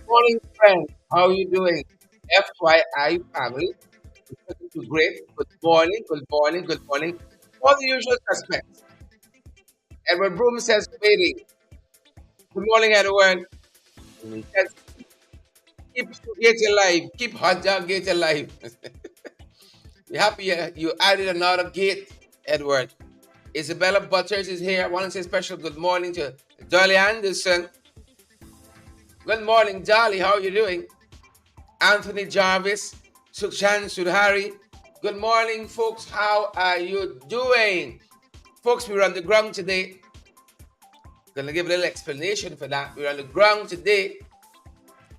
Morning, friend. How are you doing? FYI, family. You're great. Good morning, good morning, good morning. All the usual suspects. Edward Broom says, waiting. Good morning, Edward. He says, keep Gate alive. Keep Hot Dog Gate alive. We're happy you added another gate, Edward. Isabella Butters is here. I want to say special good morning to Dolly Anderson. Good morning, Dolly. How are you doing? Anthony Jarvis, Sukshan Sudhari. Good morning, folks. How are you doing? Folks, we're on the ground today. Gonna give a little explanation for that. We're on the ground today.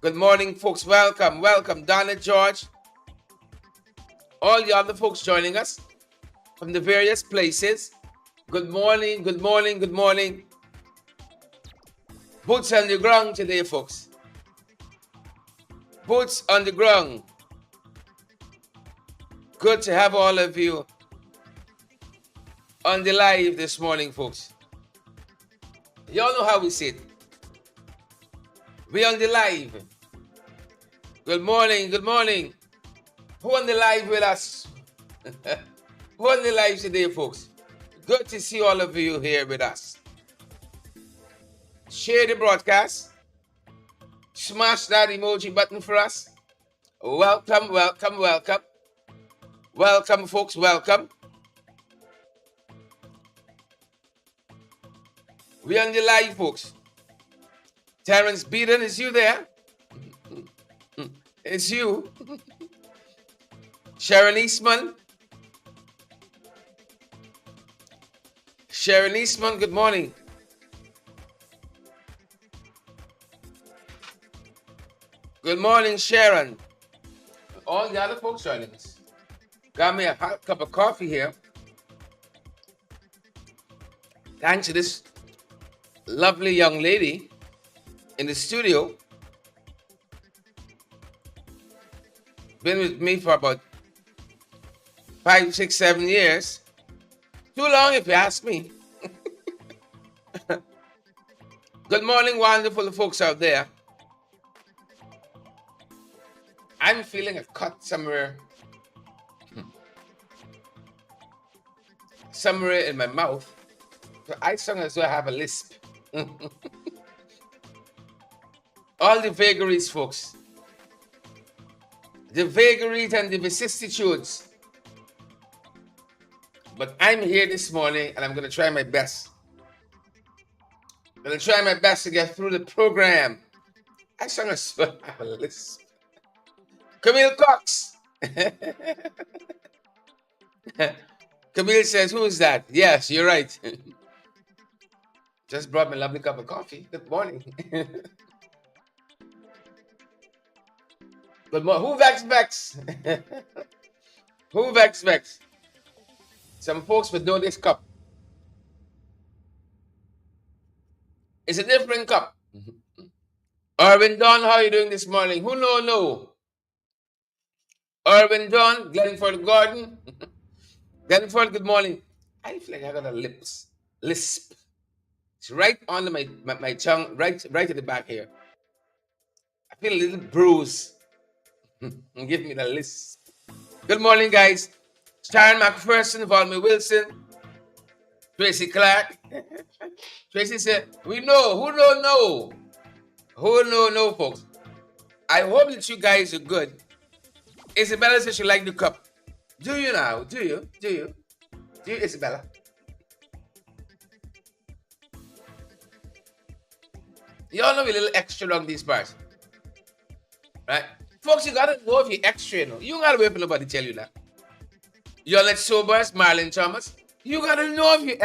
Good morning, folks. Welcome, welcome. Donna George. All the other folks joining us from the various places. Good morning, good morning, good morning. Boots on the ground today, folks. Boots on the ground. Good to have all of you on the live this morning, folks. Y'all know how we sit. We on the live. Good morning, good morning. Who on the live with us? Who on the live today, folks? Good to see all of you here with us. Share the broadcast. Smash that emoji button for us. Welcome, welcome, welcome. Welcome, folks, welcome. We on the live, folks. Terrence Beaton, is you there? It's you. Sharon Eastman. Sharon Eastman, good morning. Good morning, Sharon. All the other folks joining us. Got me a hot cup of coffee here. Thanks to this lovely young lady in the studio. Been with me for about 5, 6, 7 years. Too long if you ask me. Good morning, wonderful folks out there. I'm feeling a cut somewhere in my mouth. I sound as though I have a lisp. All the vagaries, folks. The vagaries and the vicissitudes. But I'm here this morning and I'm going to try my best. I'm going to try my best to get through the program. I sound as though I have a lisp. Camille Cox. Camille says, who is that? Yes, you're right. Just brought me a lovely cup of coffee. Good morning. Good morning. Who Vex? Who Vex? Some folks would know this cup. It's a different cup. Irvin Don, how are you doing this morning? Who no? Irvin Don, Glenford Gordon. Glenford, good morning. I feel like I got a lisp. It's right under my tongue, right at the back here. I feel a little bruise. Give me the lisp. Good morning, guys. Sharon McPherson, Volmy Wilson, Tracy Clark. Tracy said, we know. Who don't know? Who no, folks? I hope that you guys are good. Isabella says she like the cup. Do you now? Do you? Do you, Isabella? Y'all know we're a little extra on these parts. Right? Folks, you gotta know if you're extra, you know. You gotta wait for nobody tell you that. Y'all like Sobers, Marlon Thomas. You gotta know if you're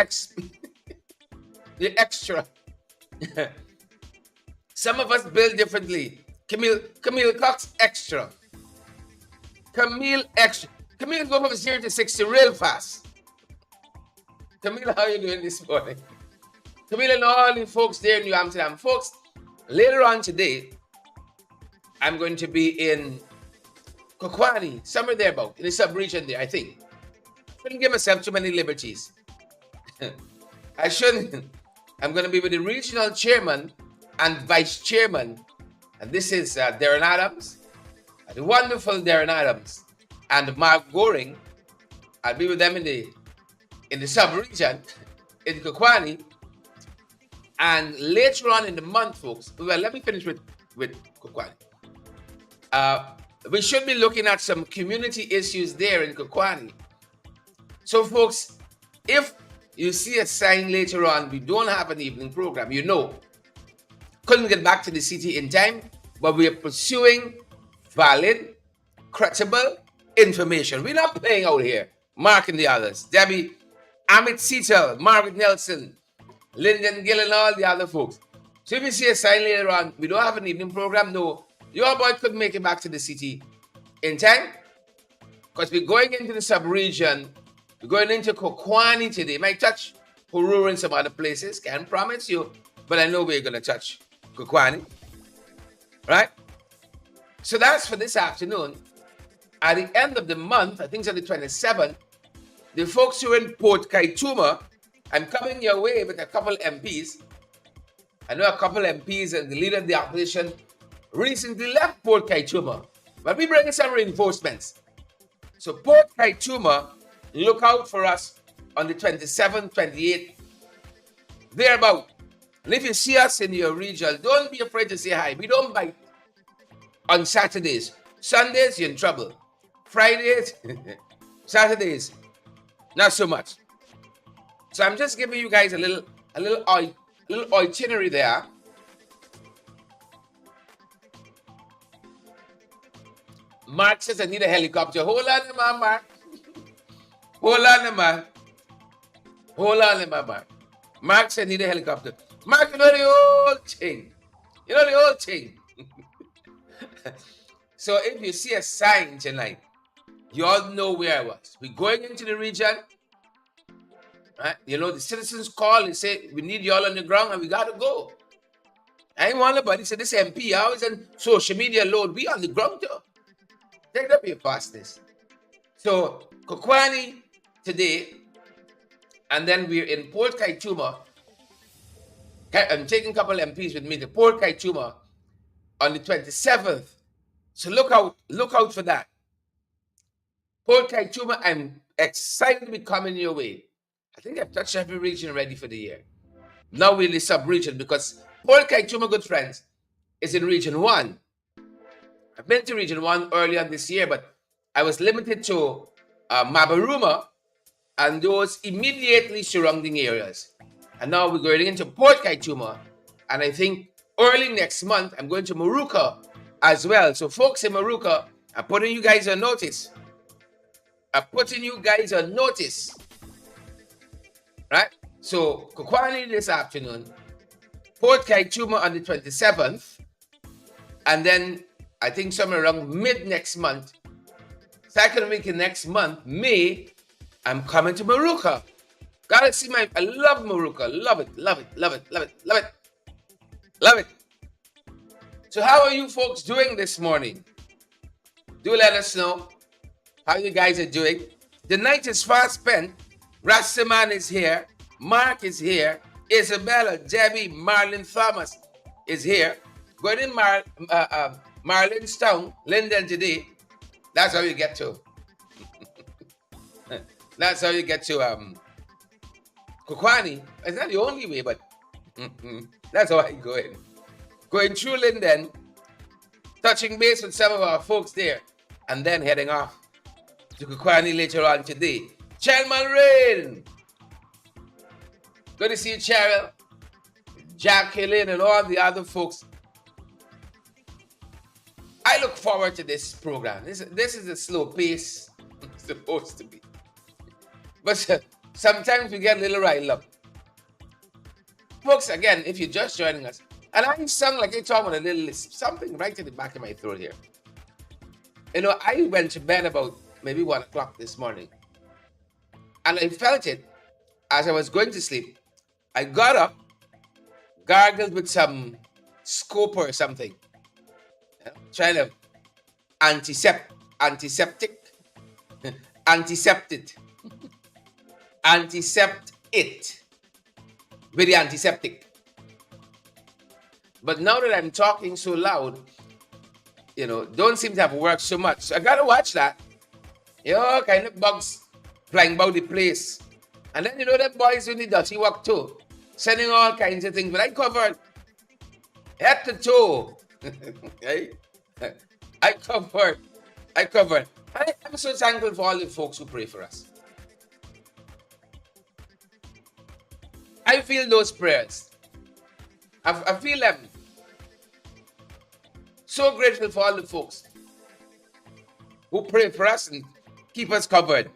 you're extra. Some of us build differently. Camille Cox, extra. Camille, extra. Camille go from 0 to 60 real fast. Camille, how you doing this morning? Camille and all the folks there in New Amsterdam. Folks, later on today, I'm going to be in Kokwani, somewhere there about, in the sub-region there, I think. I shouldn't give myself too many liberties. I shouldn't. I'm going to be with the regional chairman and vice chairman And this is Darren Adams, the wonderful Darren Adams, and Mark Goring. I'll be with them in the sub-region, in Kokwani. And later on in the month, folks, well, let me finish with Kokwani. We should be looking at some community issues there in Kokwani. So, folks, if you see a sign later on, we don't have an evening program, couldn't get back to the city in time, but we are pursuing valid, credible information. We're not playing out here. Mark and the others, Debbie, Amit Seatel, Margaret Nelson, Lyndon Gill, and all the other folks. So if you see a sign later on, we don't have an evening program, no, your boy couldn't make it back to the city in time, because we're going into the sub-region. We're going into Kokwani today. Might touch Horur and some other places, can't promise you, but I know we're going to touch Kokwani, right? So that's for this afternoon. At the end of the month, I think it's on the 27th, the folks who are in Port Kaituma, I'm coming your way with a couple MPs. I know a couple MPs and the leader of the opposition recently left Port Kaituma, but we're bringing some reinforcements. So Port Kaituma, look out for us on the 27th, 28th, thereabout. And if you see us in your region, don't be afraid to say hi. We don't bite on Saturdays. Sundays, you're in trouble. Fridays, Saturdays, not so much. So I'm just giving you guys a little itinerary there. Mark says I need a helicopter. Hold on, man, Mark. Hold on, man. Hold on, man, Mark. Mark said I need a helicopter. Mark, you know the old thing. You know the old thing. So if you see a sign tonight, you all know where I was. We're going into the region. Right? You know, the citizens call and say, we need you all on the ground and we got to go. I ain't want nobody say, this MP always on social media load. We on the ground though. Take it up your fastness. So, Kokwani today, and then we're in Port Kaituma. I'm taking a couple MPs with me to Port Kaituma on the 27th. So look out for that. Port Kaituma, I'm excited to be coming your way. I think I've touched every region already for the year. Now we're in the sub-region because Port Kaituma, good friends, is in Region 1. I've been to Region 1 earlier this year, but I was limited to Mabaruma and those immediately surrounding areas. And now we're going into Port Kaituma, and I think early next month, I'm going to Maruka as well. So folks in Maruka, I'm putting you guys on notice. Right? So Kokwani this afternoon, Port Kaituma on the 27th, and then I think somewhere around mid next month, second week in next month, May, I'm coming to Maruka. Gotta see I love Maruka. Love it. So how are you folks doing this morning? Do let us know how you guys are doing. The night is fast spent. Rastaman is here. Mark is here. Isabella, Debbie, Marlon Thomas is here. Going in Marlon's town, Linden today. That's how you get to. That's how you get to Kokwani. It's not the only way, but that's how I go in. Going through Linden, touching base with some of our folks there, and then heading off to Kokwani later on today. Chelman Rain. Good to see you, Cheryl, Jacqueline, and all the other folks. I look forward to this program. This is a slow pace. It's supposed to be. But sometimes we get a little riled up. Folks, again, if you're just joining us, and I sound like I talk with a little lisp, something right in the back of my throat here. You know, I went to bed about maybe 1 o'clock this morning. And I felt it as I was going to sleep. I got up, gargled with some scope or something. Trying to antiseptic. Antisept it with the antiseptic. But now that I'm talking so loud, don't seem to have worked so much. So I gotta watch that. Kind of bugs flying about the place. And then them boys doing the dirty work too. Sending all kinds of things. But I covered head to toe. Right? I covered. I'm so thankful for all the folks who pray for us. I feel those prayers. I feel them. So grateful for all the folks who pray for us and keep us covered.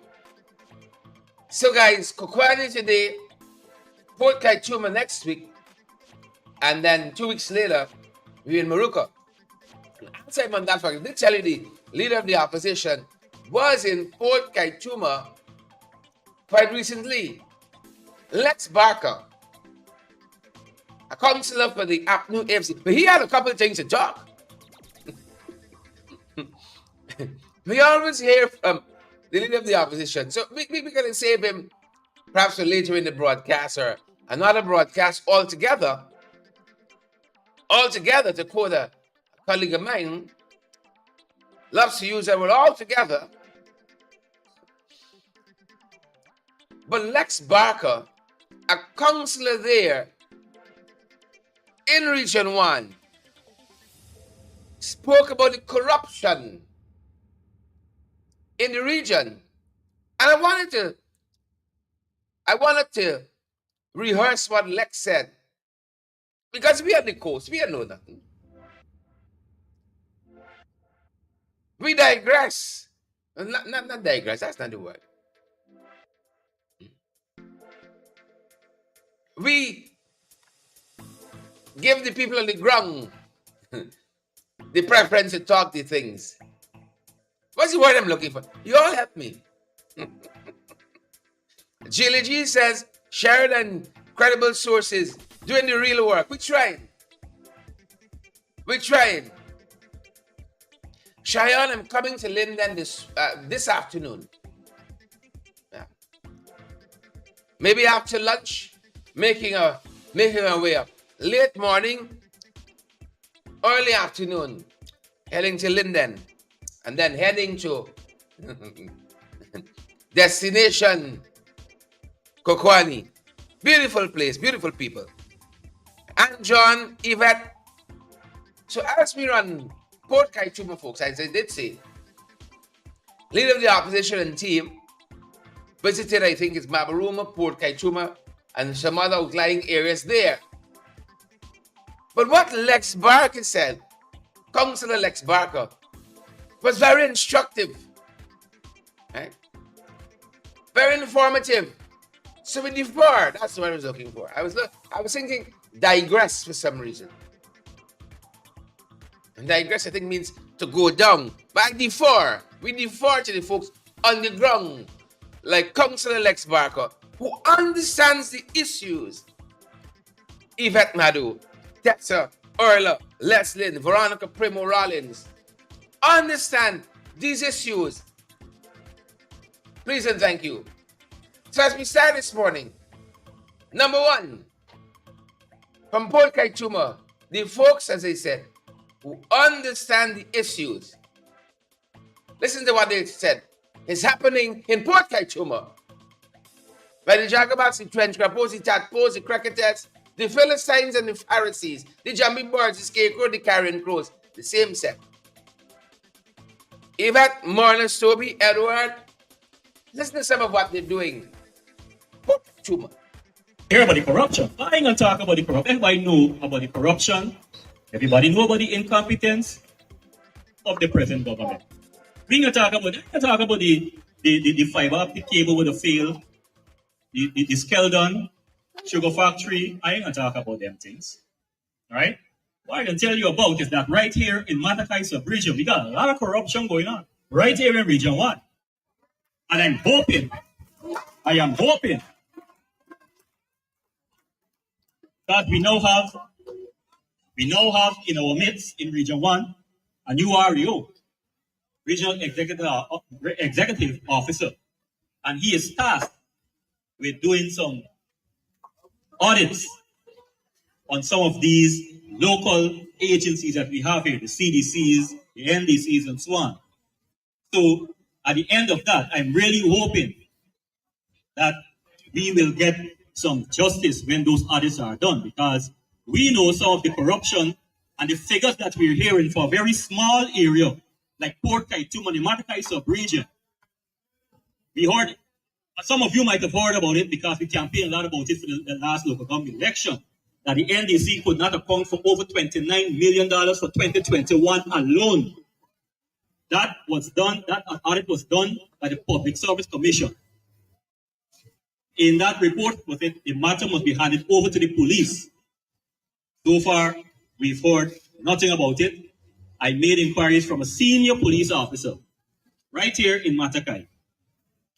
So guys, Kokwani today, Port Kaituma next week, and then 2 weeks later, we're in Morocco. Outside on that fact, I did tell you the leader of the opposition was in Port Kaituma quite recently. Lex Barker, a councillor for the APNU AFC, but he had a couple of things to talk. We always hear from the leader of the opposition, so we're going to save him perhaps for later in the broadcast or another broadcast altogether. Altogether, to quote a colleague of mine, loves to use that word altogether. But Lex Barker, a councillor there in Region 1, spoke about the corruption in the region. And I wanted to rehearse what Lex said. Because we are the coast, we know nothing. We digress. Not digress, that's not the word. We give the people on the ground the preference to talk the things. What's the word I'm looking for? You all help me. Jilly G says, shared and credible sources doing the real work. We're trying. Cheyenne, I'm coming to Linden this afternoon. Yeah. Maybe after lunch, making our way up. Late morning, early afternoon, heading to Linden, and then heading to destination Kokwani. Beautiful place, beautiful people. And John, Yvette. So as we run Port Kaituma, folks, as I did say, leader of the opposition and team visited, I think it's Mabaruma, Port Kaituma, and some other outlying areas there. But what Lex Barker said, Councillor Lex Barker, was very instructive, right? Very informative. So we defer. That's what I was looking for. I was thinking digress for some reason. And digress, I think, means to go down. But I defer. We defer to the folks on the ground, like Councillor Lex Barker, who understands the issues. Yvette Madu, Tessa, Erla, Leslie, Veronica Primo Rollins understand these issues. Please and thank you. So as we start this morning, number one, from Port Kaituma, the folks, as I said, who understand the issues. Listen to what they said. It's happening in Port Kaituma. By the Jagabats, the Trench Crapos, the Tatpos, the Cricketers, the Philistines and the Pharisees, the Jumping Birds, the Scarecrow, the Carrion Crows, the same set. Yvette, Marlon, Toby, Edward, listen to some of what they're doing. Port Kaituma. Hear about the corruption. I ain't gonna talk about the corruption. Everybody know about the corruption. Everybody know about the incompetence of the present government. We ain't gonna talk about the fiber optic cable with the fail, the Skeldon, sugar factory. I ain't gonna talk about them things. Alright? What I can tell you about is that right here in Matakai sub-region, we got a lot of corruption going on. Right here in Region 1. And I am hoping that we now have in our midst in Region 1 a new REO, Regional Executive Officer, and he is tasked with doing some audits on some of these local agencies that we have here, the CDCs, the NDCs, and so on. So at the end of that, I'm really hoping that we will get some justice when those audits are done, because we know some of the corruption and the figures that we're hearing for a very small area like Port Kaituma, the Matakai sub-region. We heard, some of you might have heard about it because we campaigned a lot about it for the last local government election, that the NDC could not account for over $29 million for 2021 alone. That was done, that audit was done by the Public Service Commission. In that report, the matter must be handed over to the police. So far, we've heard nothing about it. I made inquiries from a senior police officer right here in Matakai,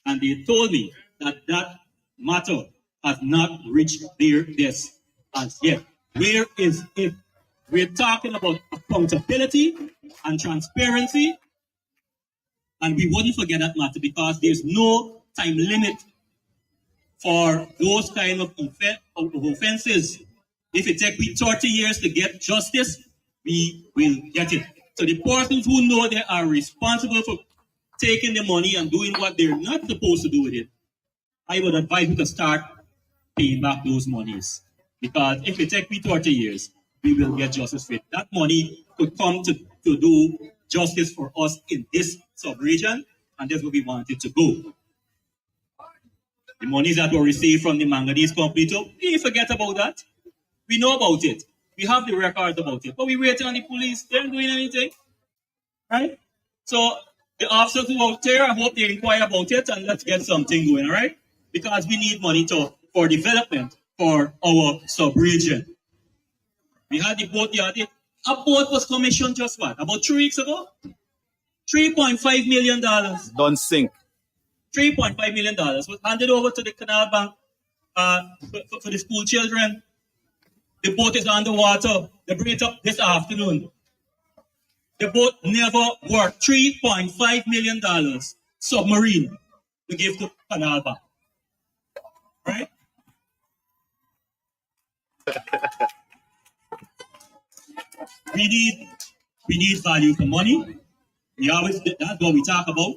and they told me that that matter has not reached their desk as yet. Where is it? We're talking about accountability and transparency, and we wouldn't forget that matter because there's no time limit for those kind of offenses. If it takes me 30 years to get justice, we will get it. So the persons who know they are responsible for taking the money and doing what they're not supposed to do with it, I would advise you to start paying back those monies. Because if it takes me 30 years, we will get justice for it. That money could come to do justice for us in this sub-region, and that's where we want it to go. The monies that were received from the manganese company too, we forget about that. We know about it. We have the records about it. But we waiting on the police. They aren't doing anything. Right? So the officers who are out there, I hope they inquire about it and let's get something going, all right? Because we need money for development for our sub-region. We had the boat yard. A boat was commissioned just what? About 3 weeks ago? $3.5 million. Don't sink. $3.5 million was handed over to the Canal Bank for the school children. The boat is underwater. They bring it up this afternoon. The boat never worked. $3.5 million submarine to give to Canal Bank. Right? We need value for money. That's what we talk about.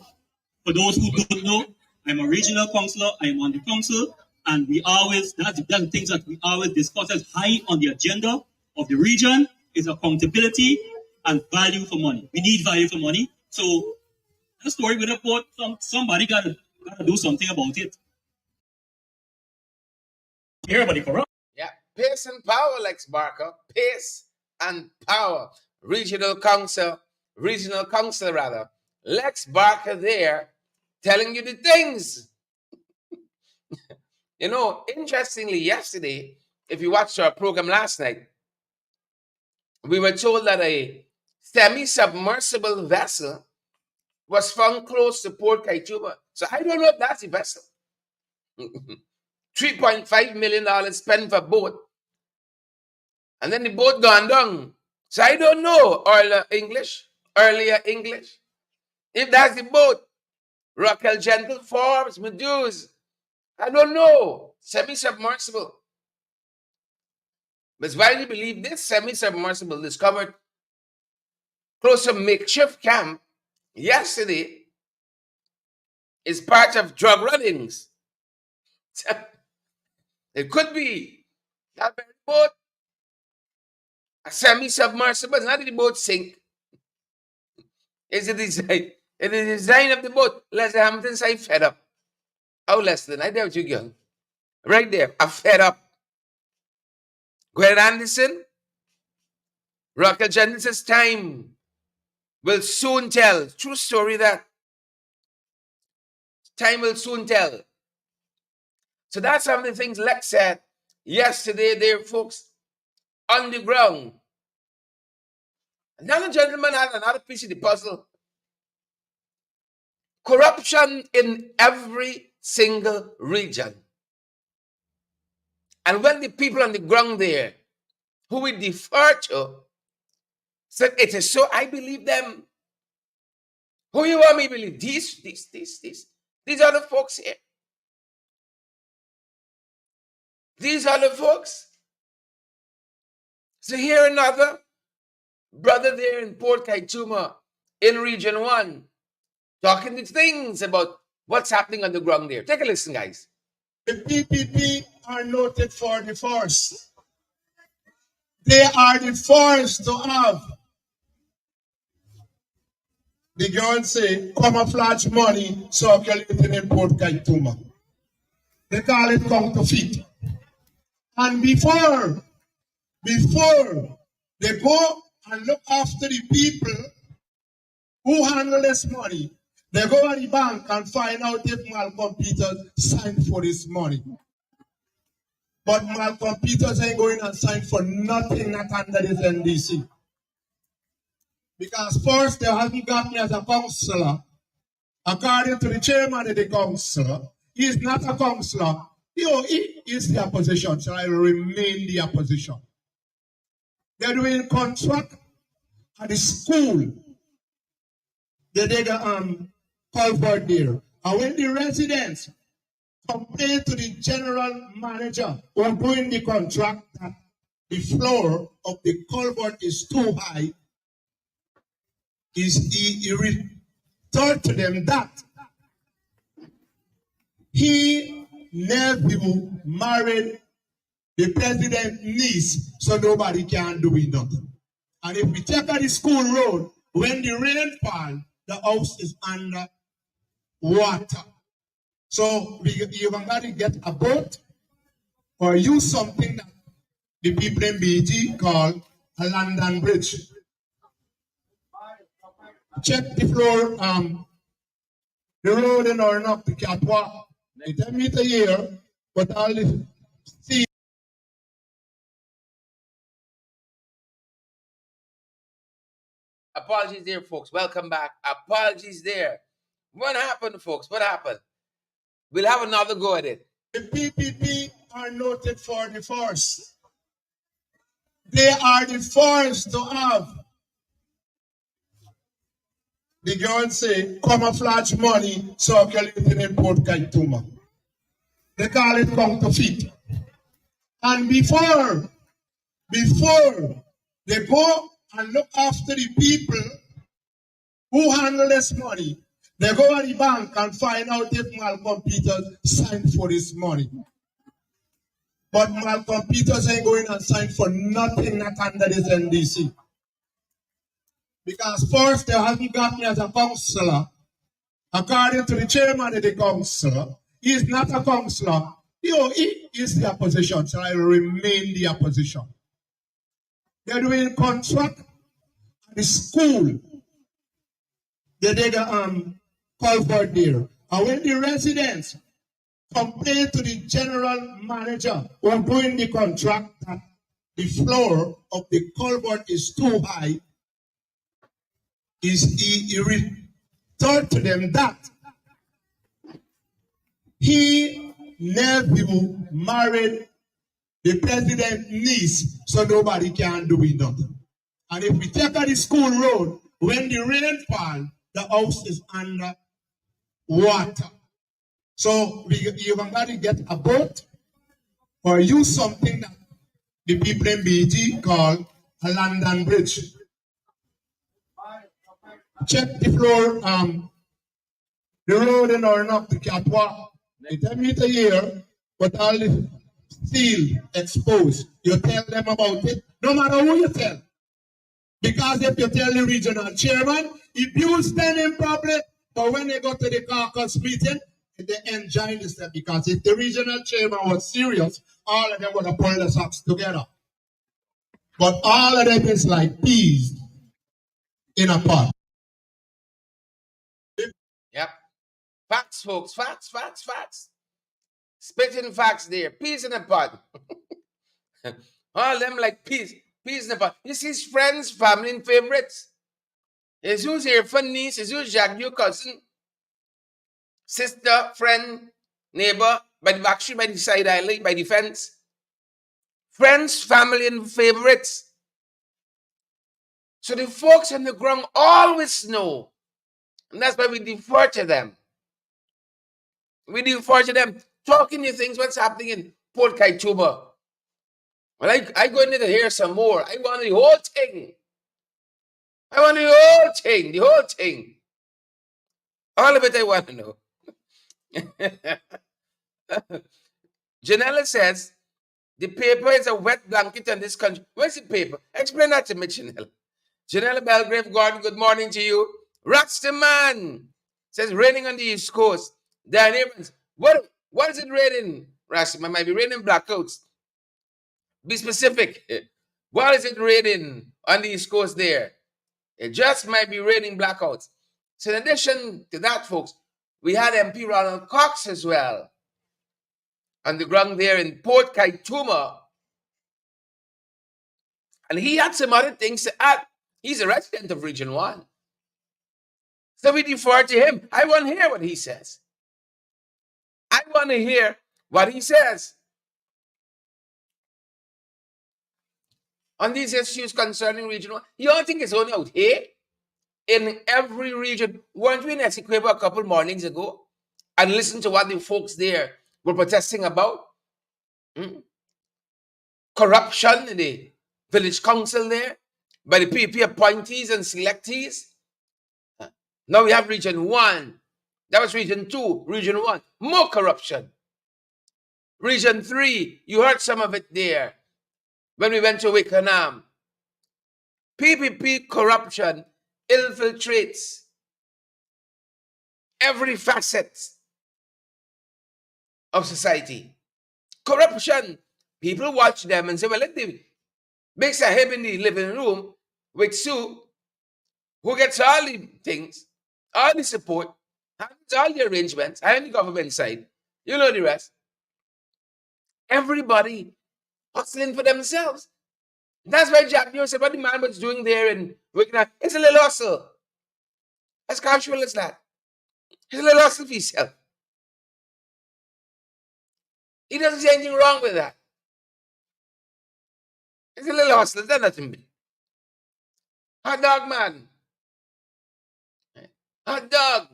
For those who don't know, I'm a regional councillor. I'm on the council, and that's the things that we always discuss as high on the agenda of the region is accountability and value for money. We need value for money. So the story with the port, somebody gotta do something about it. Everybody corrupt. Yeah, pace and power, Lex Barker. Pace and power. Regional council rather. Lex Barker there telling you the things. You know, interestingly, yesterday, if you watched our program last night, we were told that a semi-submersible vessel was found close to Port Kaituma. So I don't know if that's a vessel. $3.5 million spent for a boat. And then the boat gone down. So I don't know earlier English. If that's the boat, Raquel Gentle, Forbes, Medusa, I don't know. Semi-submersible. But it's widely believed this semi-submersible discovered close to a makeshift camp yesterday is part of drug runnings. It could be that very boat, a semi-submersible. It's not that the boat sink. It's the design. It's the design of the boat. Leslie Hamilton say fed up. Oh, Leslie, I doubt you, girl. Right there, I'm fed up. Gwen Anderson, Raquel Jenkins's time will soon tell. True story that. Time will soon tell. So that's some of the things Lex said yesterday there, folks, on the ground. Another gentleman had another piece of the puzzle. Corruption in every single region. And when the people on the ground there, who we defer to, said it is so, I believe them. Who you want me to believe? These are the folks here. These are the folks. So here another brother there in Port Kaituma in Region 1 talking to things about what's happening on the ground there. Take a listen, guys. The PPP are noted for the force. They are the first to have the girl say camouflage money circulating in Port Kaituma. They call it counterfeit. And before they go and look after the people who handle this money, they go to the bank and find out if Malcolm Peters signed for this money. But Malcolm Peters ain't going to sign for nothing not under this NDC. Because first they haven't got me as a counselor. According to the chairman of the council, he is not a counselor. He is the opposition, so I will remain the opposition. They're doing contract at the school. They did a culvert there. And when the residents complain to the general manager who doing the contract that the floor of the culvert is too high, he returned to them that he nephew married the president's niece, so nobody can do it nothing. And if we check out the school road, when the rain falls, the house is under water. So we even got to get a boat or use something that the people in BG call a London bridge. Check the floor, the road in or not the catwalk. 10 meters here, but all the sea. Apologies there, folks. Welcome back. Apologies there. What happened, folks? What happened? We'll have another go at it. The PPP are noted for the force. They are the first to have the girl say camouflage money circulating in Port Kaituma. They call it counterfeit. And before they go and look after the people who handle this money, they go to the bank and find out if Malcolm Peters signed for this money. But Malcolm Peters ain't going to sign for nothing not under this NDC. Because first they haven't got me as a counselor. According to the chairman of the council, he is not a counselor. He is the opposition, so I will remain the opposition. They're doing contract at the school. They did a culvert there. And when the residents complain to the general manager who doing the contract that the floor of the culvert is too high, he returned to them that he nephew married the president's niece, so nobody can do it nothing. And if we take out the school road, when the rain falls, the house is under water. So we even got to get a boat or use something that the people in BG call a London bridge. Check the floor, the road in or not the catwalk. 10 meters here, but all the steel exposed. You tell them about it, no matter who you tell. Because if you tell the regional chairman, if you stand in public, but when they go to the caucus meeting, they enjoy this stuff. Because if the regional chairman was serious, all of them would have pulled the socks together. But all of them is like peas in a pot. Yep. Facts, folks. Facts. Spitting facts there. Peas in a pot. All them like peas. Peas in a pot. You see his friends, family, and favorites. Is who's here? Fun niece. Is who's Jack, your cousin, sister, friend, neighbor, by the back street, by the side alley, by the fence. Friends, family, and favorites. So the folks on the ground always know. And that's why we defer to them. We defer to them, talking to things, what's happening in Port Kaituma. Well, I go in there to hear some more. I want the whole thing. I want the whole thing. The whole thing. All of it I want to know. Janella says, the paper is a wet blanket in this country. Where's the paper? Explain that to me, Janella. Janella Belgrave, Gordon, good morning to you. Rastaman says, raining on the East Coast. Dan Abrams, what is it raining, Rastaman? Might be raining blackouts. Be specific. What is it raining on the East Coast there? It just might be raining blackouts. So in addition to that, folks, we had MP Ronald Cox as well on the ground there in Port Kaituma. And he had some other things to add. He's a resident of Region 1. So we defer to him. I want to hear what he says. I want to hear what he says on these issues concerning Region 1. You don't think it's only out here? In every region. Weren't we in Essequibo a couple mornings ago and listened to what the folks there were protesting about? Corruption in the village council there by the PP appointees and selectees. Now we have Region 1. That was Region 2. Region 1. More corruption. Region 3. You heard some of it there when we went to Wickenham. PPP corruption infiltrates every facet of society. Corruption. People watch them and say, well, let the big sahib in the living room with Sue, who gets all the things, all the support, handles all the arrangements, and the government side. You know the rest. Everybody hustling for themselves. That's why Jack Neal said what the man was doing there in Wickenham, it's a little hustle. As casual as that. It's a little hustle for himself. He doesn't see anything wrong with that. It's a little hustle. There's nothing big. Hot dog man. Hot dog.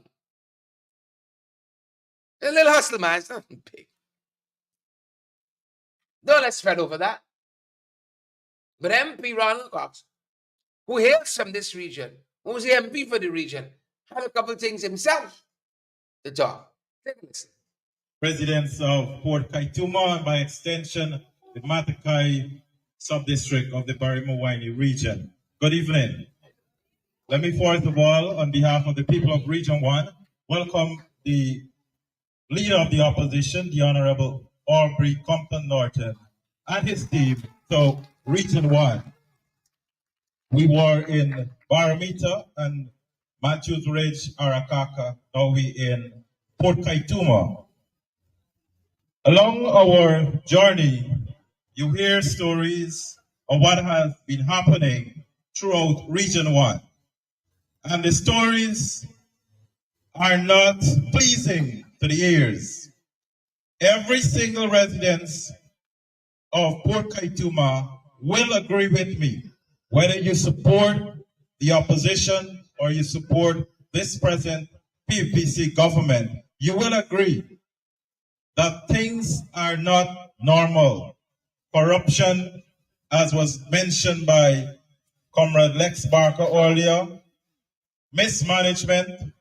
It's a little hustle, man. It's nothing big. Don't let's fret over that. But MP Ronald Cox, who hails from this region, who was the MP for the region, had a couple of things himself to talk. Take a listen. Residents of Port Kaituma, and by extension, the Matakai sub-district of the Barima-Waini region. Good evening. Let me first of all, on behalf of the people of Region 1, welcome the leader of the opposition, the Honorable Aubrey Compton Norton, and his team to Region 1. We were in Baramita and Matthews Ridge, Arakaka, now we in Port Kaituma. Along our journey, you hear stories of what has been happening throughout Region 1. And the stories are not pleasing to the ears. Every single resident of Port Kaituma will agree with me, whether you support the opposition or you support this present PPC government, you will agree that things are not normal. Corruption, as was mentioned by Comrade Lex Barker earlier, mismanagement,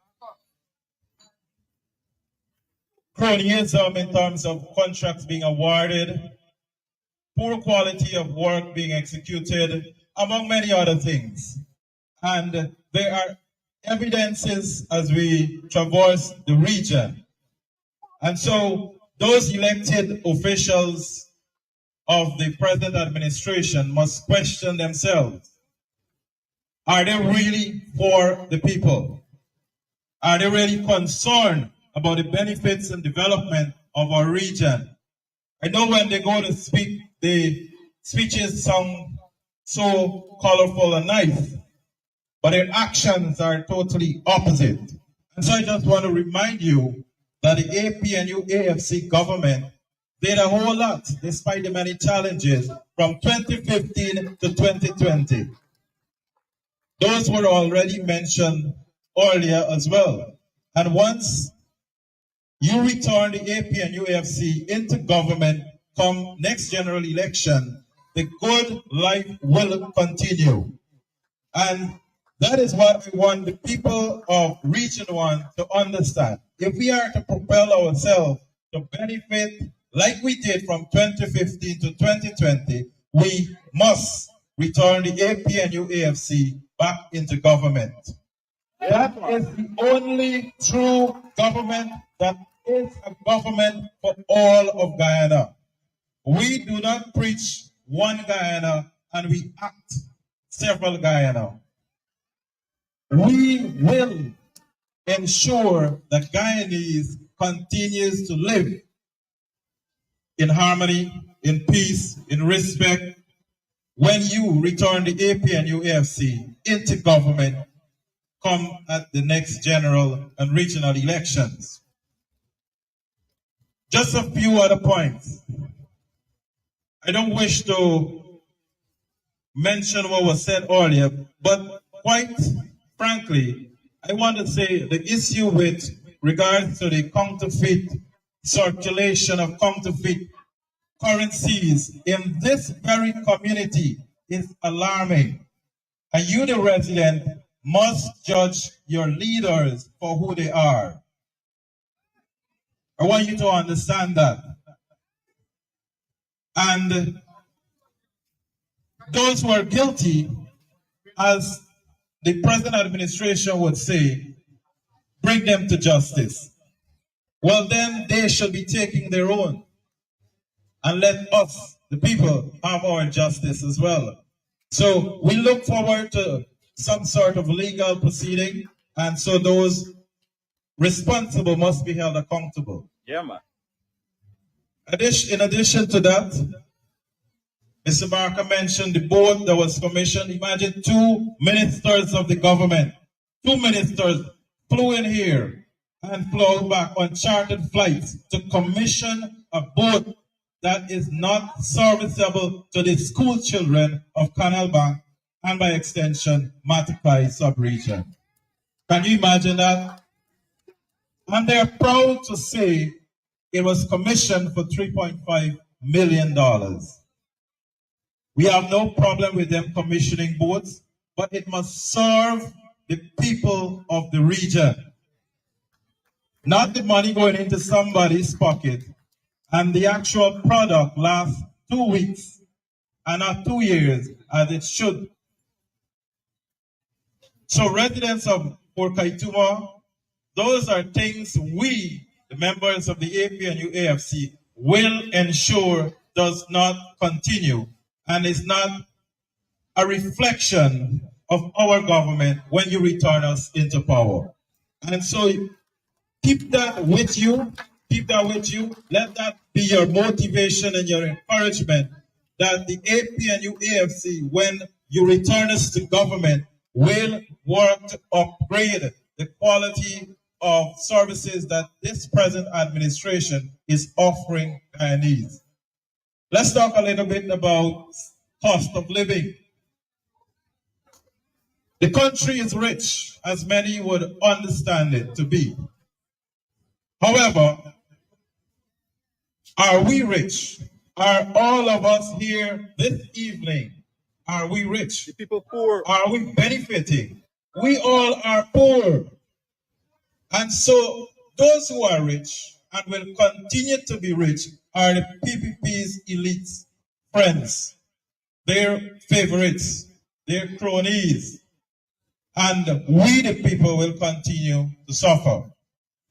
cronyism in terms of contracts being awarded, poor quality of work being executed, among many other things. And there are evidences as we traverse the region. And so those elected officials of the present administration must question themselves. Are they really for the people? Are they really concerned about the benefits and development of our region? I know when they go to speak, the speeches sound so colorful and nice, but their actions are totally opposite. And so I just want to remind you that the APNU AFC government did a whole lot despite the many challenges from 2015 to 2020. Those were already mentioned earlier as well. And once you return the APNU AFC into government come next general election, the good life will continue. And that is what we want the people of Region 1 to understand. If we are to propel ourselves to benefit like we did from 2015 to 2020, we must return the APNU AFC back into government. That is the only true government that is a government for all of Guyana. We do not preach one Guyana and we act several Guyana. We will ensure that Guyanese continues to live in harmony, in peace, in respect when you return the APNU AFC into government come at the next general and regional elections. Just a few other points. I don't wish to mention what was said earlier, but quite frankly, I want to say the issue with regards to the counterfeit circulation of counterfeit currencies in this very community is alarming. A uni resident must judge your leaders for who they are. I want you to understand that. And those who are guilty, as the present administration would say, bring them to justice. Well, then they should be taking their own. And let us, the people, have our justice as well. So we look forward to some sort of legal proceeding, and so those responsible must be held accountable. Yeah, man. In addition to that, Mr. Barker mentioned the board that was commissioned. Imagine 2 ministers of the government, 2 ministers flew in here and flew back on chartered flights to commission a boat that is not serviceable to the school children of Canal Bank and by extension, Matakai sub-region. Can you imagine that? And they're proud to say it was commissioned for $3.5 million. We have no problem with them commissioning boats, but it must serve the people of the region. Not the money going into somebody's pocket, and the actual product lasts 2 weeks and not 2 years as it should. So residents of Port Kaituma, those are things we, the members of the APNU AFC, will ensure does not continue and is not a reflection of our government when you return us into power. And so keep that with you. Keep that with you. Let that be your motivation and your encouragement that the APNU AFC, when you return us to government, will work to upgrade the quality of services that this present administration is offering Guyanese. Let's talk a little bit about cost of living. The country is rich, as many would understand it to be. However, are we rich? Are all of us here this evening, are we rich? The people poor. Are we benefiting? We all are poor. And so those who are rich and will continue to be rich are the PPP's elite friends, their favorites, their cronies. And we, the people, will continue to suffer.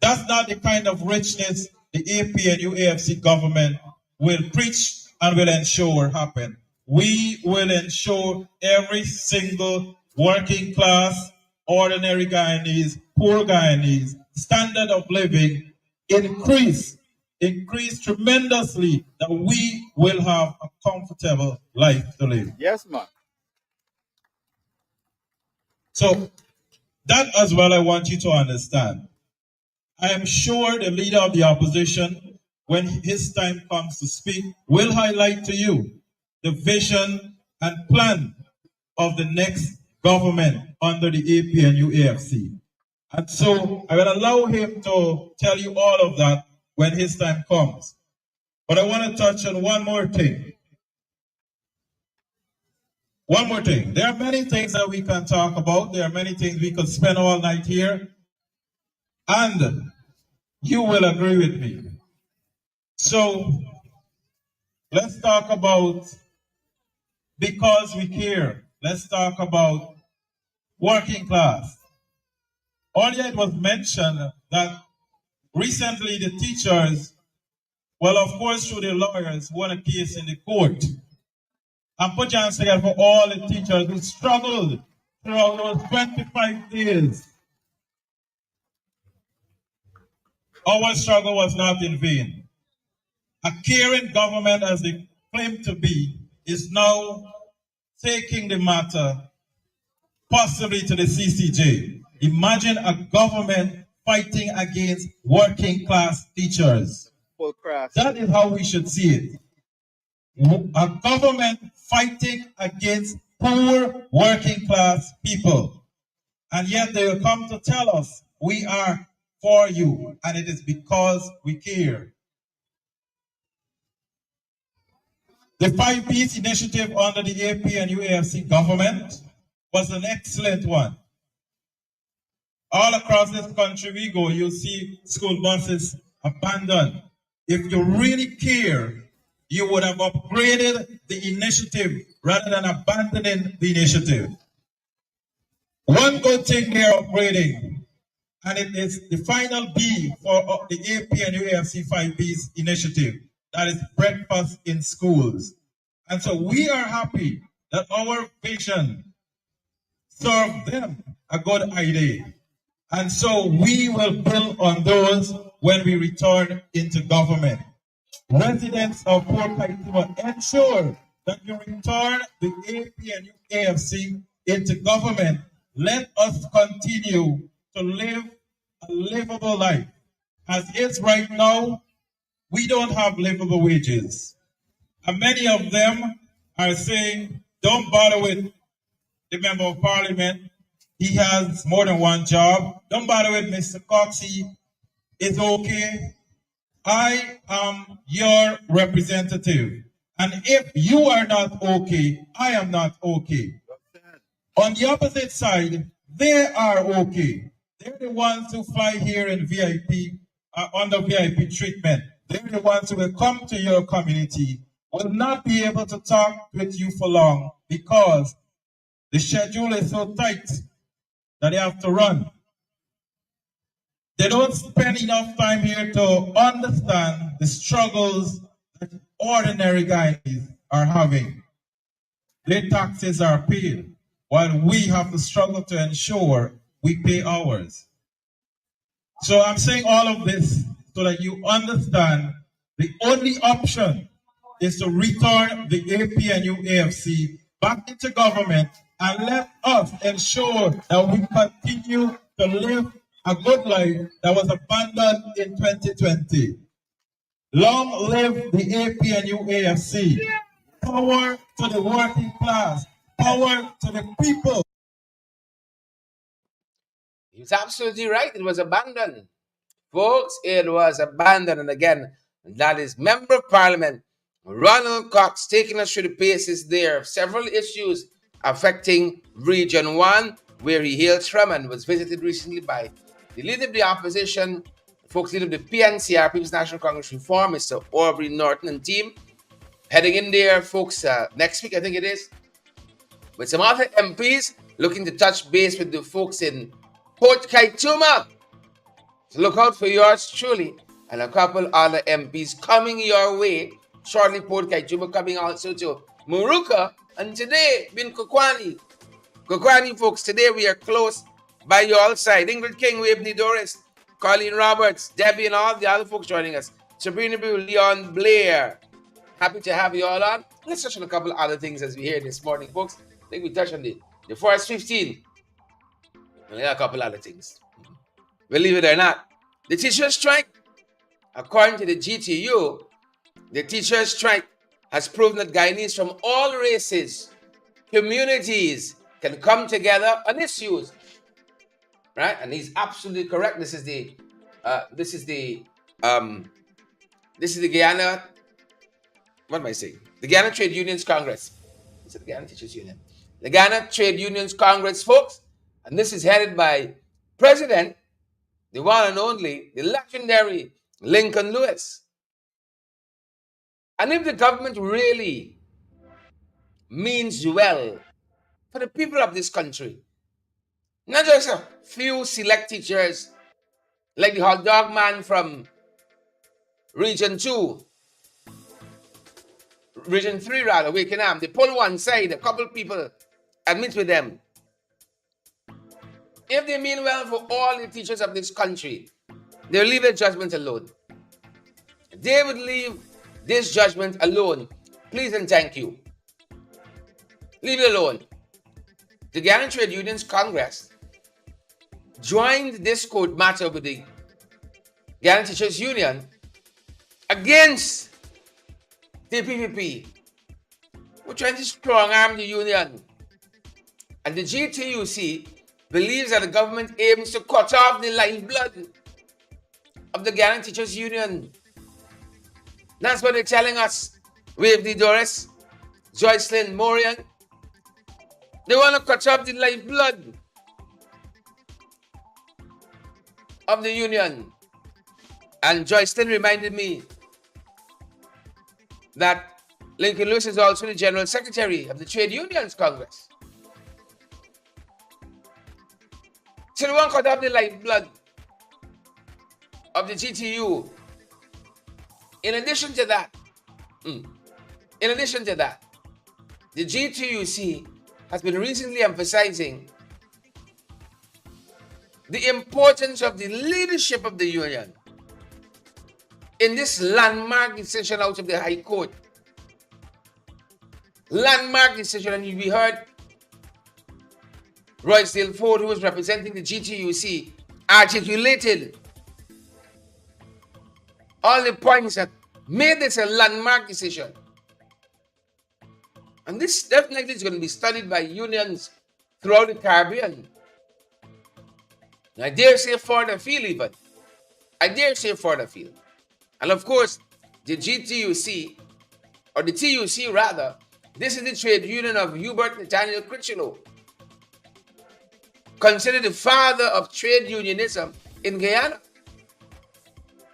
That's not the kind of richness the APNU AFC government will preach and will ensure happen. We will ensure every single working class, ordinary Guyanese, poor Guyanese, standard of living increase tremendously, that we will have a comfortable life to live. Yes, man. So that as well I want you to understand. I am sure the leader of the opposition, when his time comes to speak, will highlight to you the vision and plan of the next government under the APNU AFC. And so I will allow him to tell you all of that when his time comes. But I want to touch on one more thing. One more thing. There are many things that we can talk about. There are many things we could spend all night here. And you will agree with me. So let's talk about because we care. Let's talk about working class. Earlier it was mentioned that recently the teachers, well, of course, through the lawyers, won a case in the court. And put your hands together for all the teachers who struggled throughout those 25 days. Our struggle was not in vain. A caring government, as they claim to be, is now taking the matter possibly to the CCJ. Imagine a government fighting against working class teachers. That is how we should see it. A government fighting against poor working class people. And yet they will come to tell us we are for you, and it is because we care. The 5 Ps initiative under the AP and UAFC government was an excellent one. All across this country we go, you'll see school buses abandoned. If you really care, you would have upgraded the initiative rather than abandoning the initiative. One good thing they're upgrading, and it is the final B for the AP and UAFC 5B's initiative, that is breakfast in schools. And so we are happy that our vision served them a good idea. And so we will build on those when we return into government. Residents of Port Kaituma, ensure that you return the AP and AFC into government. Let us continue to live a livable life. As is right now, we don't have livable wages. And many of them are saying, don't bother with the member of parliament. He has more than one job. Don't bother with Mr. Cox. He is okay. I am your representative. And if you are not okay, I am not okay. On the opposite side, they are okay. They're the ones who fly here in VIP, under VIP treatment. They're the ones who will come to your community, will not be able to talk with you for long because the schedule is so tight that they have to run. They don't spend enough time here to understand the struggles that ordinary guys are having. Their taxes are paid, while we have to struggle to ensure we pay ours. So I'm saying all of this so that you understand the only option is to return the AP and UAFC back into government and let us ensure that we continue to live a good life that was abandoned in 2020. Long live the AP and UAFC. Power to the working class. Power to the people. He's absolutely right. It was abandoned. Folks, it was abandoned. And again, that is Member of Parliament Ronald Cox taking us through the paces there of several issues affecting Region 1, where he hails from and was visited recently by the leader of the opposition, folks leader of the PNCR, People's National Congress Reform, Mr. Aubrey Norton and team. Heading in there, folks, next week, I think it is, with some other MPs looking to touch base with the folks in Port Kaituma. So look out for yours truly and a couple other MPs coming your way. Shortly, Port Kaituma coming also to Muruka, and today, been Kokwani. Kokwani, folks, today we are close by your side. Ingrid King, Waveney Doris, Colleen Roberts, Debbie, and all the other folks joining us. Sabrina Bill, Leon Blair. Happy to have you all on. Let's touch on a couple other things as we hear this morning, folks. I think we touched on the Forest 15. And there are a couple other things. Believe it or not, the teachers' strike, according to the GTU, the teachers' strike has proven that Guyanese from all races, communities can come together on issues, right? And he's absolutely correct. This is the Guyana. What am I saying? The Guyana Trade Unions Congress. Is it the Guyana Teachers Union? the Guyana Trade Unions Congress, folks, and this is headed by President, the one and only, the legendary Lincoln Lewis. And if the government really means well for the people of this country, not just a few select teachers like the hot dog man from Region 2, Region 3 rather, Wakenham, they pull one side, a couple people admit with them. If they mean well for all the teachers of this country, they'll leave their judgment alone. They would leave this judgment alone. Please and thank you. Leave it alone. The Guyana Trade Unions Congress joined this court matter with the Guyana Teachers Union against the PPP. We're trying to strong arm the union. And the GTUC believes that the government aims to cut off the lifeblood of the Guyana Teachers Union. That's what they're telling us. Wave the Doris, Joycelyn Morian. They want to cut off the lifeblood of the union. And Joycelyn reminded me that Lincoln Lewis is also the General Secretary of the Trade Unions Congress. So they want to cut off the lifeblood of the GTU. In addition to that, the GTUC has been recently emphasizing the importance of the leadership of the union in this landmark decision out of the High Court. Landmark decision, and we heard Roysdale Ford, who was representing the GTUC, articulated all the points that made this a landmark decision. And this definitely is going to be studied by unions throughout the Caribbean. And I dare say further afield even. I dare say further afield. And of course, the GTUC, or the TUC rather, this is the trade union of Hubert Nathaniel Critchlow, considered the father of trade unionism in Guyana.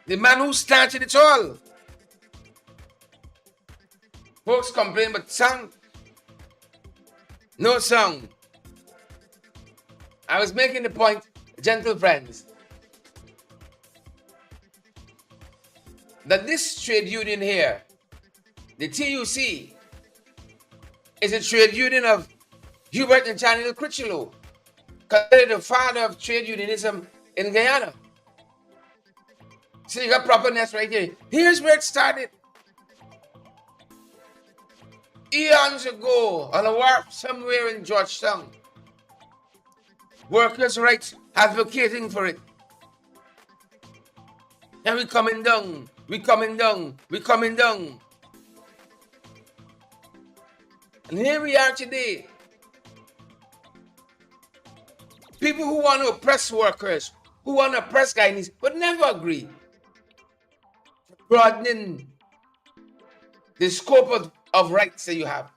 The man who started it all. Folks complain about sound. No sound. I was making the point, gentle friends, that this trade union here, the TUC, is a trade union of Hubert Nathaniel Critchlow, considered the father of trade unionism in Guyana. So you got properness right here. Here's where it started. Eons ago, on a wharf somewhere in Georgetown, workers' rights advocating for it. And we coming down. And here we are today. People who want to oppress workers, who want to oppress Guyanese, but never agree. Broadening the scope of rights that you have,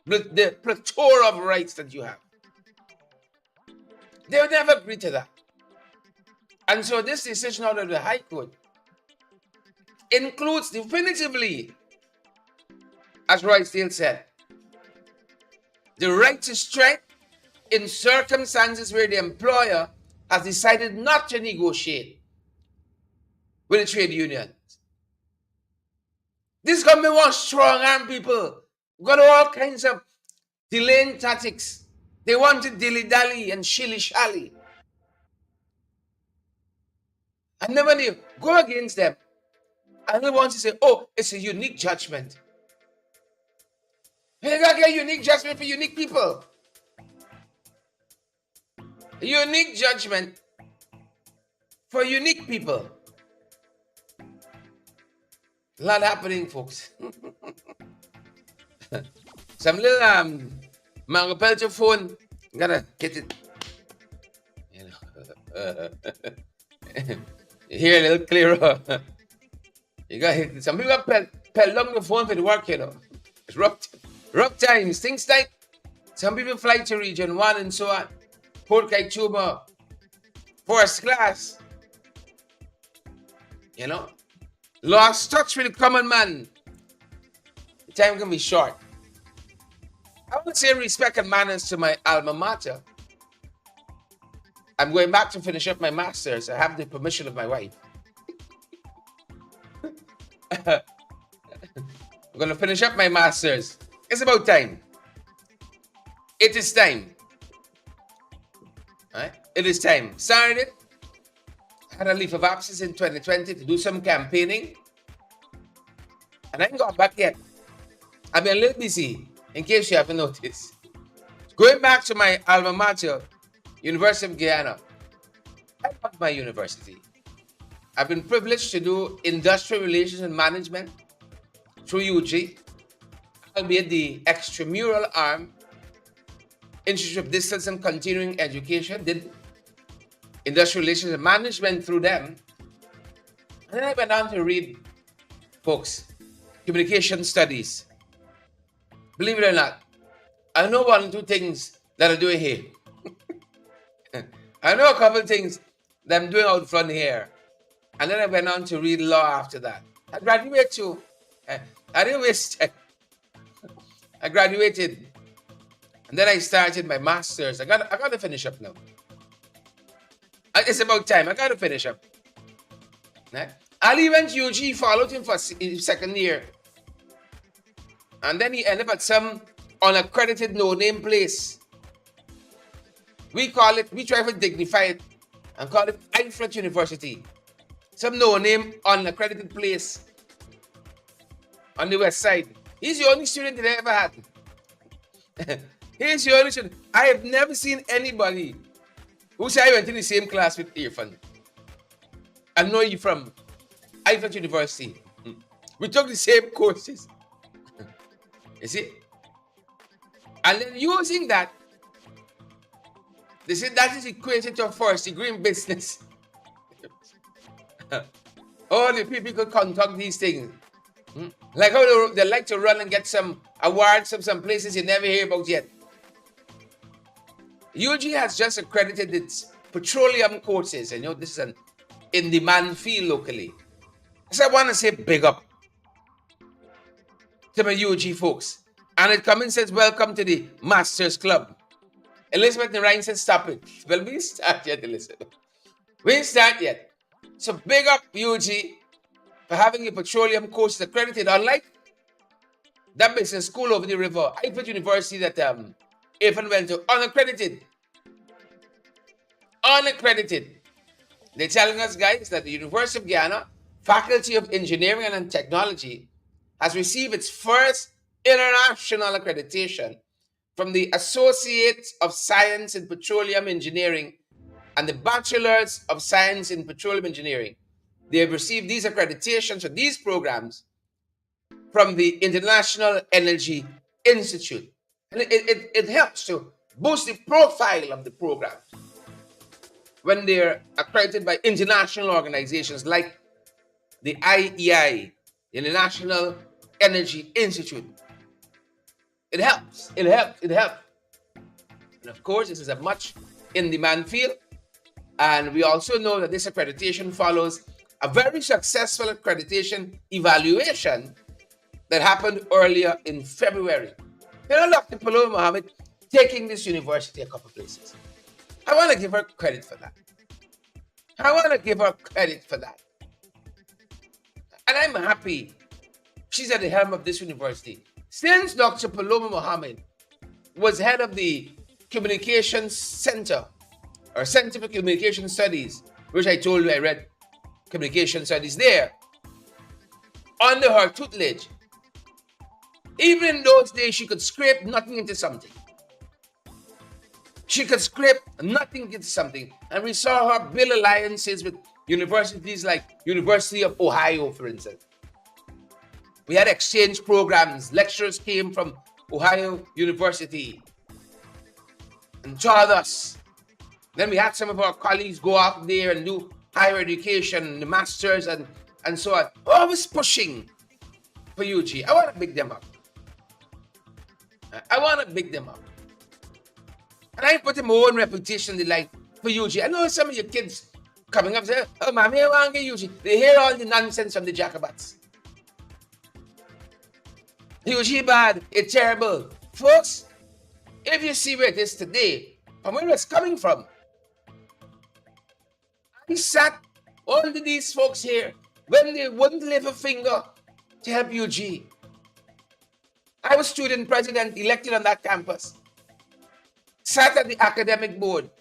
the plethora of rights that you have. They would never agree to that. And so this decision out of the High Court includes definitively, as Roysdale said, the right to strike in circumstances where the employer has decided not to negotiate with the trade union. This government wants strong-arm people. Got all kinds of delaying tactics. They want to dilly-dally and shilly-shally. And then when you go against them, and they want to say, oh, it's a unique judgment. You got to get a unique judgment for unique people. A unique judgment for unique people. A lot happening, folks. Some little mango pellet phone, gotta get it. Hear a little clearer. You got hit. Some people got pelt down the phone for the work, you know. It's rough times. Things like Some people fly to Region 1 and so on. Port Kaituma, first class. You know, lost touch with the common man. The time can be short. I would say respect and manners to my alma mater. I'm going back to finish up my master's. I have the permission of my wife. I'm going to finish up my master's. It's about time. It is time. Right? It is time. Started it. Had a leave of absence in 2020 to do some campaigning. And I ain't got back yet. I've been a little busy, in case you haven't noticed. Going back to my alma mater, University of Guyana. I love my university. I've been privileged to do industrial relations and management through UG, albeit the extramural arm, Institute of Distance and Continuing Education, did industrial relations and management through them. And then I went on to read books, communication studies. Believe it or not, I know one or two things that I'm doing here. I know a couple of things that I'm doing out front here. And then I went on to read law after that. I graduated too. I didn't waste time. I graduated. And then I started my master's. I got to finish up now. It's about time. I got to finish up. Right? Ali went to UG, followed him for second year. And then he ended up at some unaccredited no-name place. We try to dignify it and call it Iflat University. Some no-name unaccredited place on the west side. He's the only student that I ever had. He's the only student. I have never seen anybody who said I went in the same class with Irfan. I know you from Iflat University. We took the same courses. You see? And then using that, they said that is equated to a first degree in business. All the people could conduct these things. Like how they like to run and get some awards from some places you never hear about yet. UG has just accredited its petroleum courses. And you know, this is an in-demand field locally. So I want to say big up to my UG folks. And it comes and says, welcome to the Masters Club. Elizabeth and Ryan said, stop it. Well, we didn't start yet, Elizabeth. We didn't start yet. So big up UG for having your petroleum courses accredited. Unlike that business school over the river, Iflat University that Irfan went to, unaccredited. Unaccredited. They're telling us, guys, that the University of Guyana Faculty of Engineering and Technology has received its first international accreditation from the Associate of Science in Petroleum Engineering and the Bachelors of Science in Petroleum Engineering. They have received these accreditations for these programs from the International Energy Institute. And it helps to boost the profile of the program when they're accredited by international organizations like the IEI, the International Energy Institute. It helps. It helps. It helps. And of course, this is a much in-demand field. And we also know that this accreditation follows a very successful accreditation evaluation that happened earlier in February. You know, Dr. Paloma Mohammed taking this university a couple places. I want to give her credit for that. I want to give her credit for that. And I'm happy she's at the helm of this university. Since Dr. Paloma Mohammed was head of the Communications Center, or Center for Communication Studies, which I told you I read Communication Studies there, under her tutelage, even in those days, she could scrape nothing into something. She could scrape nothing into something. And we saw her build alliances with universities like University of Ohio, for instance. We had exchange programs. Lecturers came from Ohio University and taught us. Then we had some of our colleagues go out there and do higher education, the masters and so on. Always pushing for UG. I want to big them up. I want to big them up. And I put my own reputation in the line for UG. I know some of your kids coming up say, oh, mommy, I want to get UG. They hear all the nonsense from the Jacobats. UG bad, it's terrible. Folks, if you see where it is today, from where it's coming from, I sat under these folks here when they wouldn't lift a finger to help UG. I was student president elected on that campus. Sat at the academic board.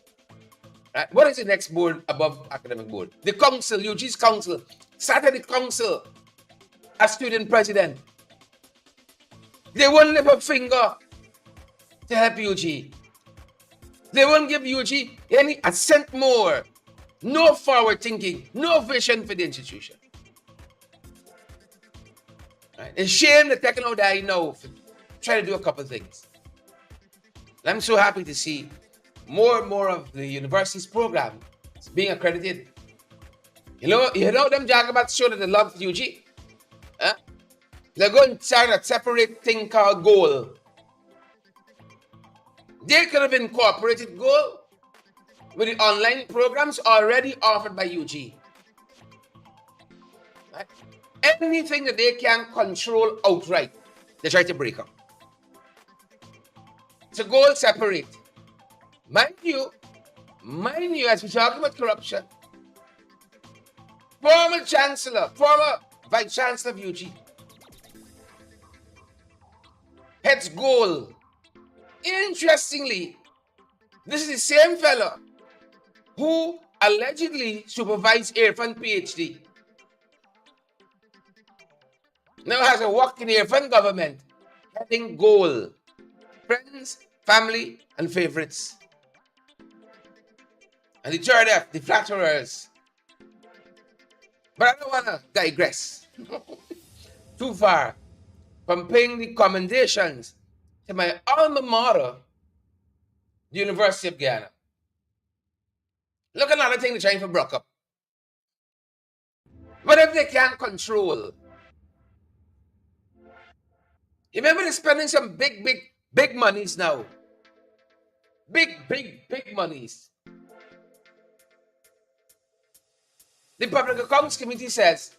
Right? What is the next board above academic board? The council, UG's council. Sat at the council as student president. They wouldn't lift a finger to help UG. They won't give UG a cent more. No forward thinking, no vision for the institution. Right? It's a shame that taking out that now for trying to do a couple of things. And I'm so happy to see more and more of the university's program being accredited. You know them Jacobats show that they love UG. Huh? They're going to start a separate thing called goal. They could have incorporated goal with the online programs already offered by UG. Right? Anything that they can control outright, they try to break up. So goal separate. Mind you, as we talk about corruption, former vice chancellor of UG, heads goal. Interestingly, this is the same fellow who allegedly supervised Irfan PhD. Now has a work in the Irfan government, heading goal. Friends, family, and favorites. And the third F, the flatterers. But I don't want to digress too far from paying the commendations to my alma mater, the University of Guyana. Look, another thing they're trying to broke up. But if they can't control, remember they're spending some big monies now. Big monies. The Public Accounts Committee says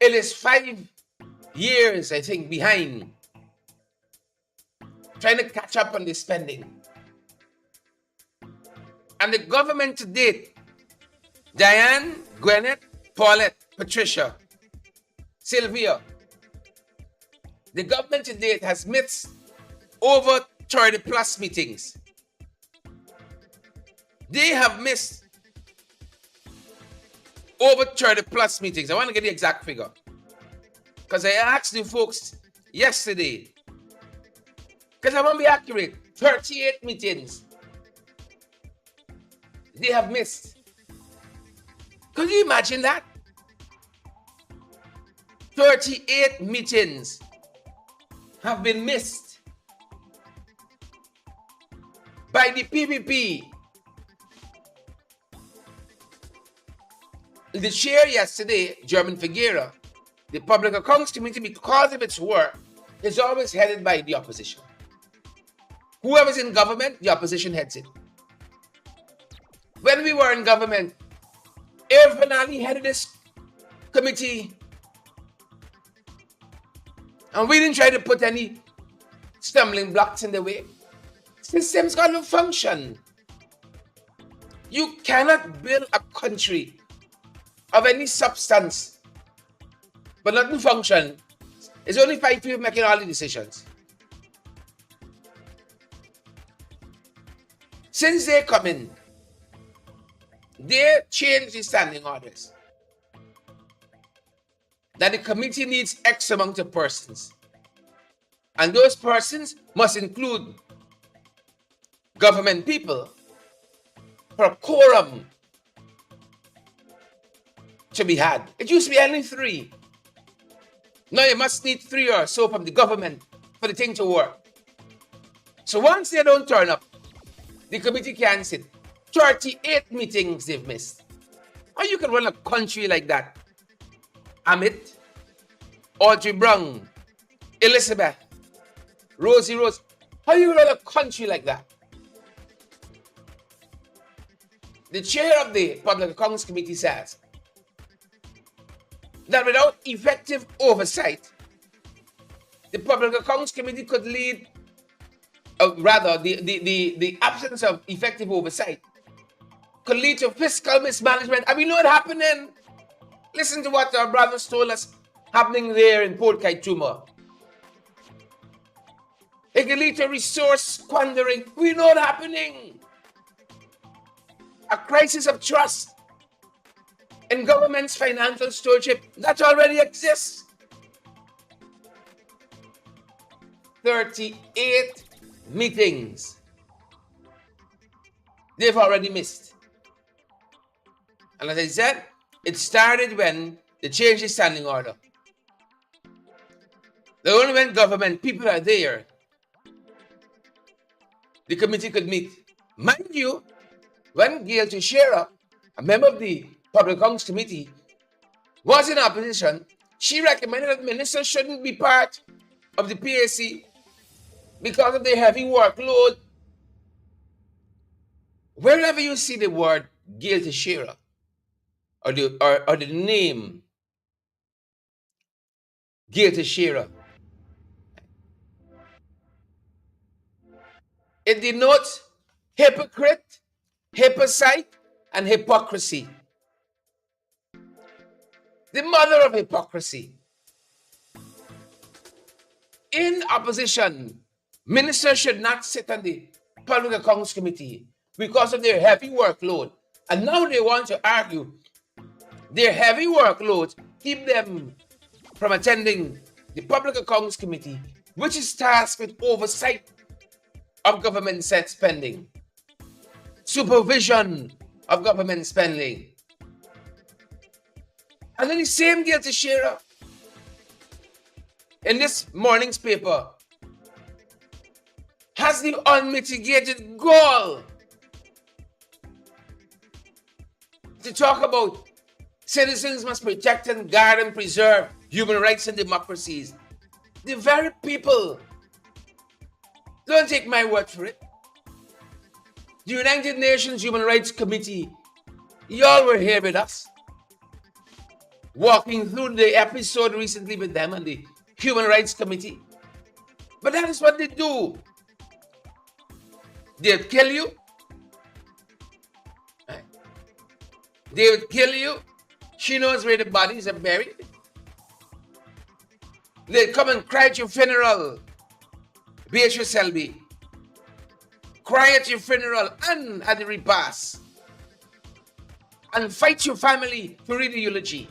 it is 5 years, I think, behind trying to catch up on the spending. And the government to date, Diane, Gwyneth, Paulette, Patricia, Sylvia, the government to date has missed over 30 plus meetings. They have missed over 30 plus meetings. I want to get the exact figure, because I asked the folks yesterday, because I want to be accurate, 38 meetings they have missed. Could you imagine that? 38 meetings have been missed by the PPP. The chair yesterday, German Figuera, the Public Accounts Committee, because of its work, is always headed by the opposition. Whoever's in government, the opposition heads it. When we were in government, Irfan Ali headed this committee, and we didn't try to put any stumbling blocks in the way. Systems got to function. You cannot build a country of any substance but not to function. It's only 5 people making all the decisions. Since they come in, they change the standing orders. That the committee needs X amount of persons. And those persons must include government people for a quorum to be had. It used to be only 3. Now you must need 3 or so from the government for the thing to work. So once they don't turn up, the committee can't sit. 38 meetings they've missed. How you can run a country like that? Amit, Audrey Brown, Elizabeth, Rosie Rose. How you run a country like that? the chair of the Public Accounts Committee says that without effective oversight, the Public Accounts Committee could lead, rather, the absence of effective oversight could lead to fiscal mismanagement. And we know it happening. Listen to what our brothers told us happening there in Port Kaituma. It can lead to resource squandering. We know it happening. A crisis of trust in government's financial stewardship that already exists. 38 meetings they've already missed. And as I said, it started when they changed the standing order. The only when government people are there, the committee could meet. Mind you, when Gail Teixeira, a member of the Public Accounts Committee, was in opposition, she recommended that ministers shouldn't be part of the PAC because of their heavy workload. Wherever you see the word Gail Teixeira or the name Gail Teixeira, it denotes hypocrite, hypocrite, and hypocrisy. The mother of hypocrisy. In opposition, ministers should not sit on the Public Accounts Committee because of their heavy workload. And now they want to argue their heavy workload keep them from attending the Public Accounts Committee, which is tasked with oversight of government spending, supervision of government spending. And then the same Gail Teixeira, in this morning's paper, has the unmitigated gall to talk about citizens must protect and guard and preserve human rights and democracies. The very people, don't take my word for it, the United Nations Human Rights Committee, y'all were here with us, walking through the episode recently with them and the Human Rights Committee. But that is what they do. They'll kill you. They would kill you. She knows where the bodies are buried. They'll come and cry at your funeral, Beatrice Selby. Cry at your funeral and at the repast. And fight your family to read the eulogy.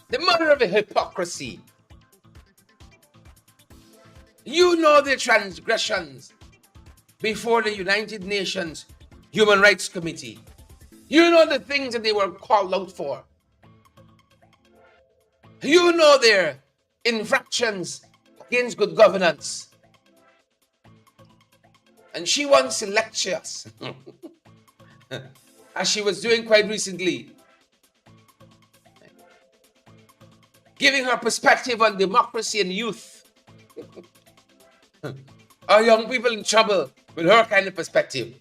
The mother of a hypocrisy. You know their transgressions before the United Nations Human Rights Committee. You know the things that they were called out for. You know their infractions against good governance. And she wants to lecture us, as she was doing quite recently, giving her perspective on democracy and youth. Our young people in trouble with her kind of perspective,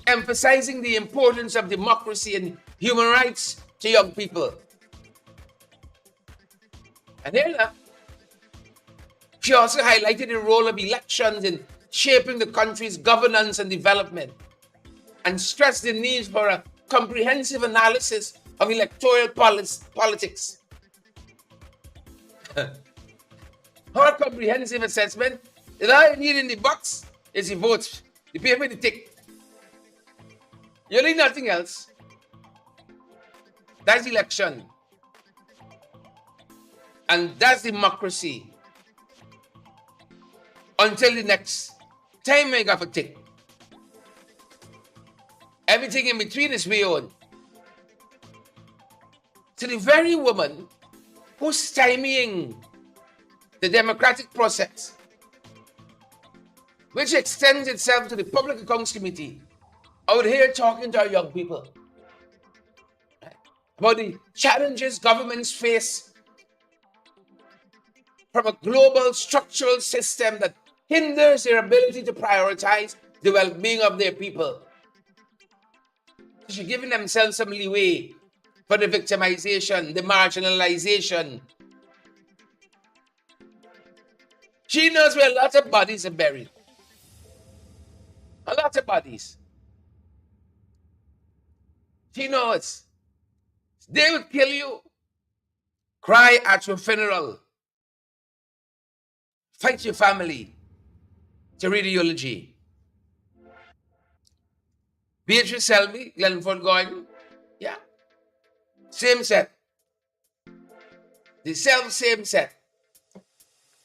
emphasizing the importance of democracy and human rights to young people. And then she also highlighted the role of elections in shaping the country's governance and development, and stressed the need for a comprehensive analysis of electoral politics. Her comprehensive assessment that all you need in the box is the votes, the paper, the tick. You need nothing else. That's election. And that's democracy. Until the next time I got a tick. Everything in between is we own. To the very woman who's stymieing the democratic process, which extends itself to the Public Accounts Committee, out here talking to our young people about the challenges governments face from a global structural system that hinders their ability to prioritize the well-being of their people. She's giving themselves some leeway for the victimization, the marginalization. She knows where a lot of bodies are buried. A lot of bodies. She knows. They will kill you. Cry at your funeral. Fight your family to read a eulogy. Beatrice Selby, Glenford Gordon. Yeah. Same set. The same set.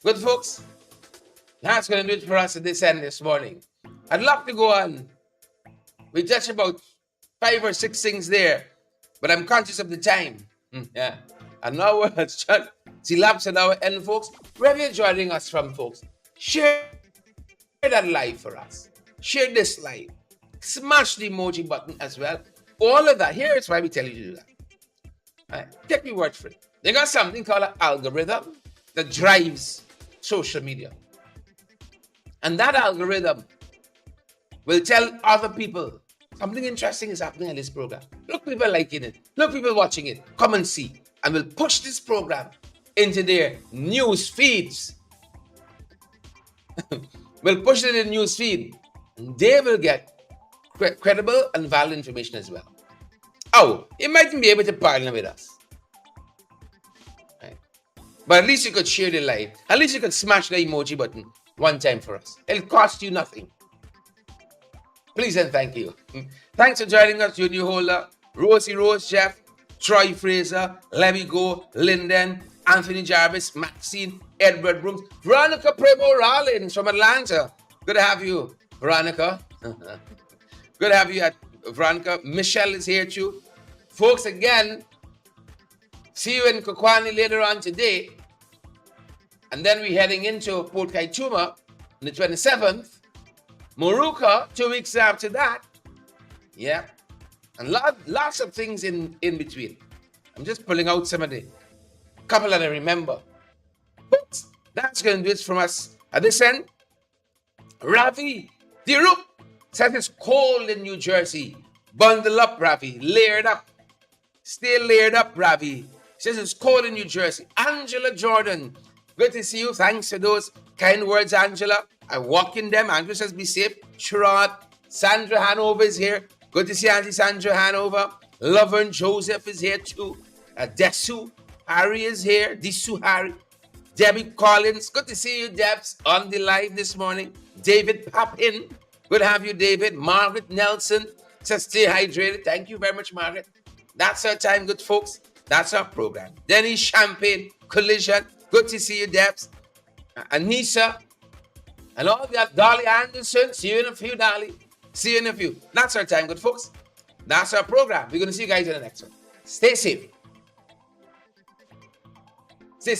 Good folks, that's going to do it for us at this end this morning. I'd love to go on. We touched about 5 or 6 things there, but I'm conscious of the time. Yeah. And now it's just elapsed an hour end, folks. Wherever you're joining us from, folks, share that live for us. Share this live. Smash the emoji button as well. All of that. Here is why we tell you to do that. All right. Take me word for it. They got something called an algorithm that drives social media. And that algorithm will tell other people something interesting is happening in this program. Look, people liking it. Look, people watching it. Come and see. And we'll push this program into their news feeds. We'll push it in the news feed. And they will get credible and valid information as well. Oh, you mightn't be able to partner with us. Right. But at least you could share the live. At least you could smash the emoji button one time for us. It'll cost you nothing. Please and thank you. Thanks for joining us, Judy Holder, Rosie Rose, Jeff, Troy Fraser, Levy Go, Linden, Anthony Jarvis, Maxine, Edward Brooks, Veronica Primo Rollins from Atlanta. Good to have you, Veronica. Good to have you at Veronica. Michelle is here too. Folks, again, see you in Kokwani later on today. And then we're heading into Port Kaituma on the 27th. Moruka, 2 weeks after that. Yeah. And lots of things in between. I'm just pulling out some of the couple that I remember. But that's going to do it from us at this end. Ravi Diruk says it's cold in New Jersey. Bundle up, Ravi. Layered up. Stay layered up, Ravi. Says it's cold in New Jersey. Angela Jordan. Good to see you. Thanks for those kind words, Angela. I walk in them. Angela says be safe. Sherrod. Sandra Hanover is here. Good to see Auntie Sandra Hanover. Laverne Joseph is here too. Desu Harry is here. Desu Harry. Debbie Collins. Good to see you, Debs, on the live this morning. David Papin. Good to have you, David. Margaret Nelson says stay hydrated. Thank you very much, Margaret. That's our time, good folks. That's our program. Denny Champagne. Collision. Good to see you, Debs. Anissa. And all that. Dolly Anderson. See you in a few, Dolly. See you in a few. That's our time, good folks. That's our program. We're going to see you guys in the next one. Stay safe. Stay safe.